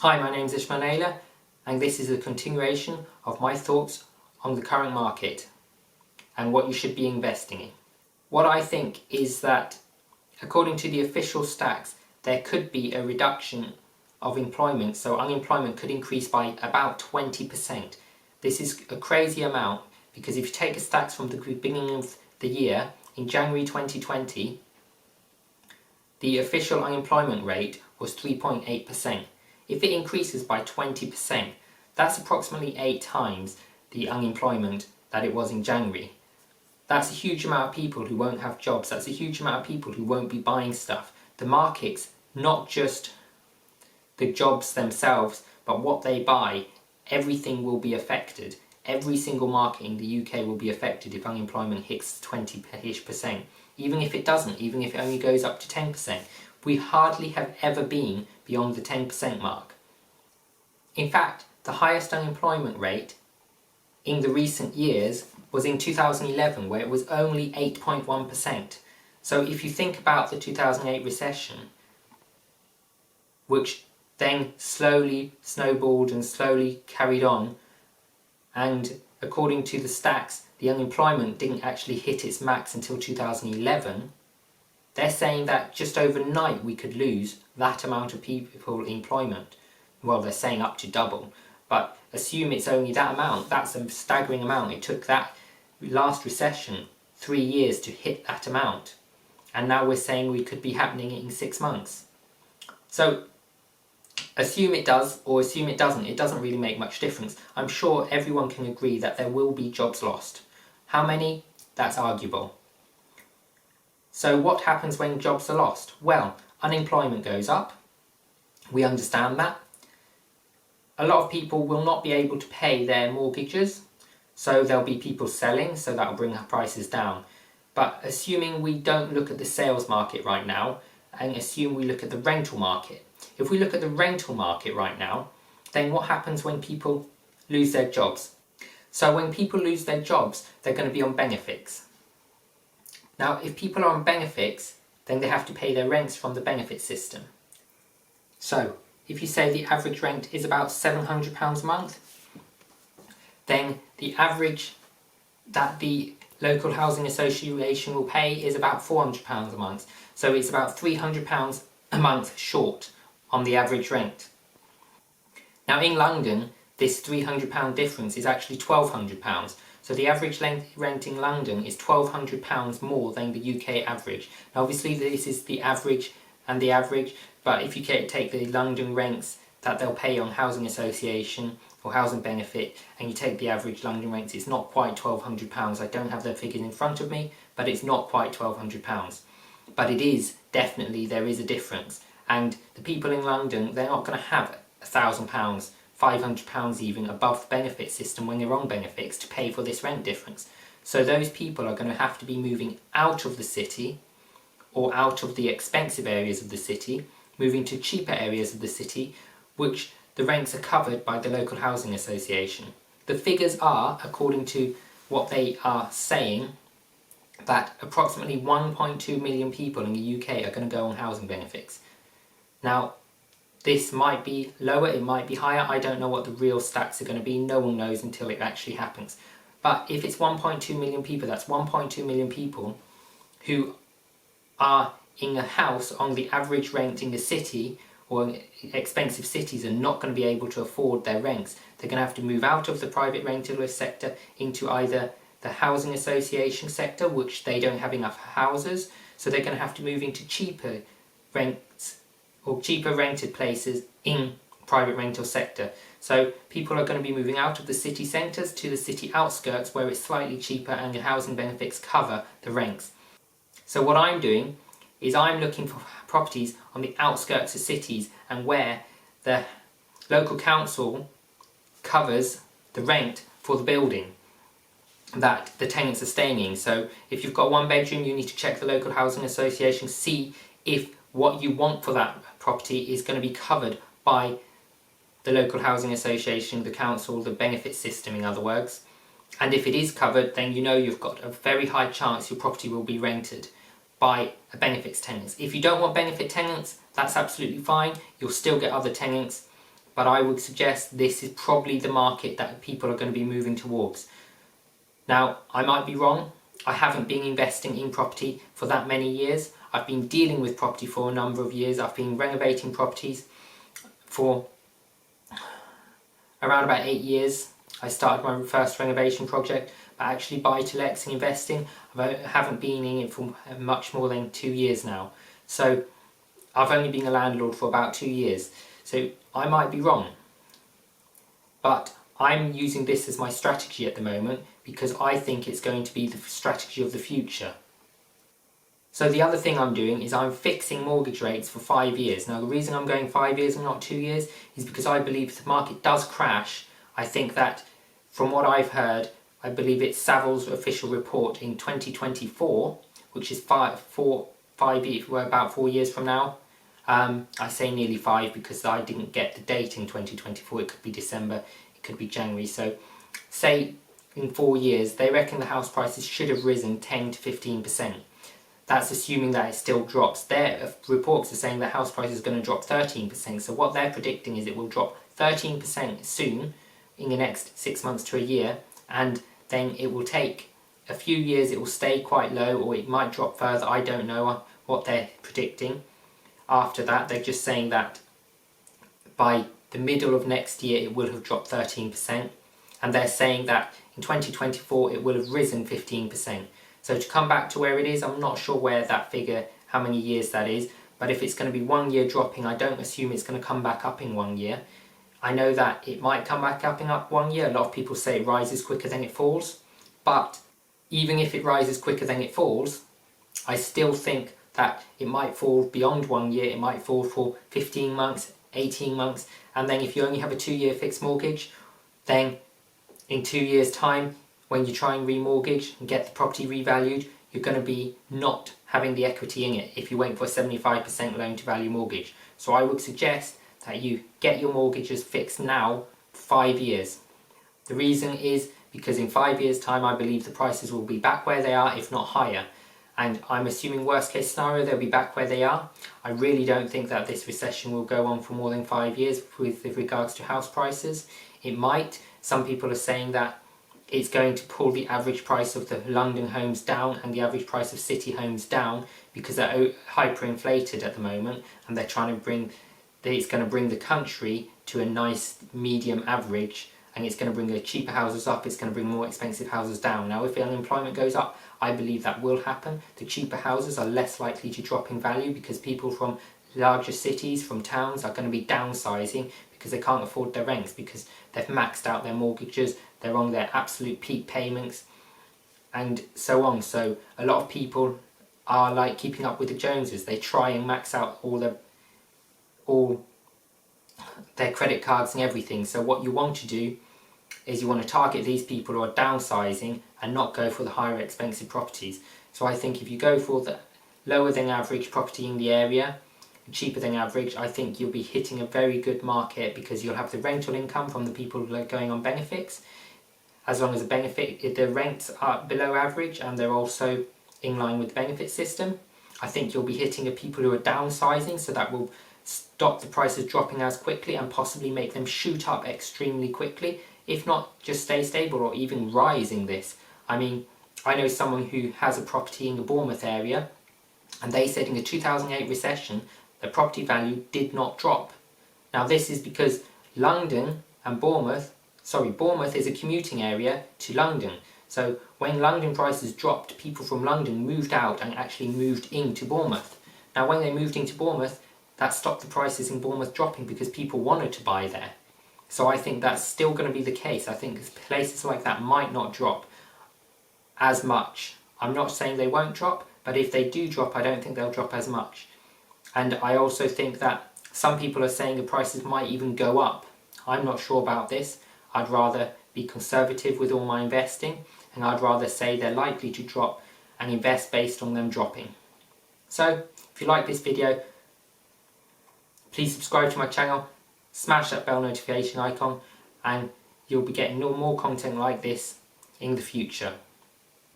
Hi, my name is Ishmael, and this is a continuation of my thoughts on the current market and what you should be investing in. What I think is that, according to the official stats, there could be a reduction of employment, so unemployment could increase by about 20%. This is a crazy amount because if you take the stats from the beginning of the year, in January 2020, the official unemployment rate was 3.8%. If it increases by 20%, that's approximately 8 times the unemployment that it was in January. That's a huge amount of people who won't have jobs. That's a huge amount of people who won't be buying stuff. The markets, not just the jobs themselves, but what they buy, everything will be affected. Every single market in the UK will be affected if unemployment hits 20-ish%. Even if it doesn't, even if it only goes up to 10%. We hardly have ever been beyond the 10% mark. In fact, the highest unemployment rate in the recent years was in 2011, where it was only 8.1%. So if you think about the 2008 recession, which then slowly snowballed and slowly carried on, and according to the stats, the unemployment didn't actually hit its max until 2011, they're saying that just overnight we could lose that amount of people employment. Well, they're saying up to double, but assume it's only that amount. That's a staggering amount. It took that last recession 3 years to hit that amount, and now we're saying we could be happening in 6 months. So assume it does or assume it doesn't really make much difference. I'm sure everyone can agree that there will be jobs lost. How many? That's arguable. So what happens when jobs are lost? Well, unemployment goes up. We understand that. A lot of people will not be able to pay their mortgages, so there'll be people selling, so that'll bring prices down. But assuming we don't look at the sales market right now, and assume we look at the rental market. If we look at the rental market right now, then what happens when people lose their jobs? So when people lose their jobs, they're going to be on benefits. Now, if people are on benefits, then they have to pay their rents from the benefit system. So, if you say the average rent is about £700 a month, then the average that the local housing association will pay is about £400 a month. So it's about £300 a month short on the average rent. Now in London, this £300 difference is actually £1,200. So the average rent in London is £1,200 more than the UK average. Now obviously this is the average and the average, but if you take the London rents that they'll pay on housing association or housing benefit, and you take the average London rents, it's not quite £1,200. I don't have the figures in front of me, but it's not quite £1,200. But it is, definitely, there is a difference. And the people in London, they're not going to have £1,000, £500 even above the benefit system when they're on benefits to pay for this rent difference. So those people are going to have to be moving out of the city or out of the expensive areas of the city, moving to cheaper areas of the city, which the rents are covered by the local housing association. The figures are, according to what they are saying, that approximately 1.2 million people in the UK are going to go on housing benefits. Now, this might be lower, it might be higher, I don't know what the real stats are going to be, no one knows until it actually happens. But if it's 1.2 million people, that's 1.2 million people who are in a house on the average rent in the city or expensive cities are not going to be able to afford their rents. They're going to have to move out of the private rental sector into either the housing association sector, which they don't have enough houses, so they're going to have to move into cheaper rents or cheaper rented places in private rental sector. So people are going to be moving out of the city centres to the city outskirts where it's slightly cheaper and the housing benefits cover the rents. So what I'm doing is I'm looking for properties on the outskirts of cities and where the local council covers the rent for the building that the tenants are staying in. So if you've got 1 bedroom, you need to check the local housing association, see if what you want for that property is going to be covered by the local housing association, the council, the benefit system in other words. And if it is covered, then you know you've got a very high chance your property will be rented by a benefits tenants. If you don't want benefit tenants, that's absolutely fine. You'll still get other tenants, but I would suggest this is probably the market that people are going to be moving towards. Now, I might be wrong. I haven't been investing in property for that many years. I've been dealing with property for a number of years. I've been renovating properties for around about 8 years. I started my first renovation project, but actually buy-to-lets and investing, I haven't been in it for much more than 2 years now. So I've only been a landlord for about 2 years. So I might be wrong. But I'm using this as my strategy at the moment because I think it's going to be the strategy of the future. So the other thing I'm doing is I'm fixing mortgage rates for 5 years. Now the reason I'm going 5 years and not 2 years is because I believe if the market does crash, I think that from what I've heard, I believe it's Savills official report in 2024, which is about 4 years from now. I say nearly 5 because I didn't get the date in 2024. It could be December, it could be January. So say in 4 years, they reckon the house prices should have risen 10 to 15%. That's assuming that it still drops. Their reports are saying the house price is going to drop 13%. So what they're predicting is it will drop 13% soon, in the next 6 months to a year, and then it will take a few years, it will stay quite low, or it might drop further. I don't know what they're predicting. After that, they're just saying that by the middle of next year it will have dropped 13%, and they're saying that in 2024 it will have risen 15%. So to come back to where it is, I'm not sure where that figure, how many years that is, but if it's going to be 1 year dropping, I don't assume it's going to come back up in 1 year. I know that it might come back up in 1 year. A lot of people say it rises quicker than it falls, but even if it rises quicker than it falls, I still think that it might fall beyond 1 year. It might fall for 15 months, 18 months, and then if you only have a 2-year fixed mortgage, then in 2 years' time, when you try and remortgage and get the property revalued, you're going to be not having the equity in it if you wait for a 75% loan to value mortgage. So I would suggest that you get your mortgages fixed now for 5 years. The reason is because in 5 years' time I believe the prices will be back where they are, if not higher. And I'm assuming worst case scenario they'll be back where they are. I really don't think that this recession will go on for more than 5 years with regards to house prices. It might. Some people are saying that it's going to pull the average price of the London homes down and the average price of city homes down because they're hyperinflated at the moment, and they're trying to bring, it's going to bring the country to a nice medium average, and it's going to bring the cheaper houses up, it's going to bring more expensive houses down. Now if the unemployment goes up, I believe that will happen. The cheaper houses are less likely to drop in value because people from larger cities, from towns, are going to be downsizing because they can't afford their rents, because they've maxed out their mortgages, they're on their absolute peak payments, and so on. So a lot of people are like keeping up with the Joneses. They try and max out all their credit cards and everything. So what you want to do is you want to target these people who are downsizing and not go for the higher expensive properties. So I think if you go for the lower than average property in the area, cheaper than average, I think you'll be hitting a very good market because you'll have the rental income from the people who are going on benefits. As long as the rents are below average and they're also in line with the benefit system, I think you'll be hitting the people who are downsizing, so that will stop the prices dropping as quickly and possibly make them shoot up extremely quickly, if not just stay stable or even rise in this. I mean, I know someone who has a property in the Bournemouth area, and they said in the 2008 recession the property value did not drop. Now this is because London and Bournemouth is a commuting area to London. So when London prices dropped, people from London moved out and actually moved into Bournemouth. Now when they moved into Bournemouth, that stopped the prices in Bournemouth dropping because people wanted to buy there. So I think that's still going to be the case. I think places like that might not drop as much. I'm not saying they won't drop, but if they do drop, I don't think they'll drop as much. And I also think that some people are saying the prices might even go up. I'm not sure about this. I'd rather be conservative with all my investing, and I'd rather say they're likely to drop and invest based on them dropping. So, if you like this video, please subscribe to my channel, smash that bell notification icon, and you'll be getting more content like this in the future.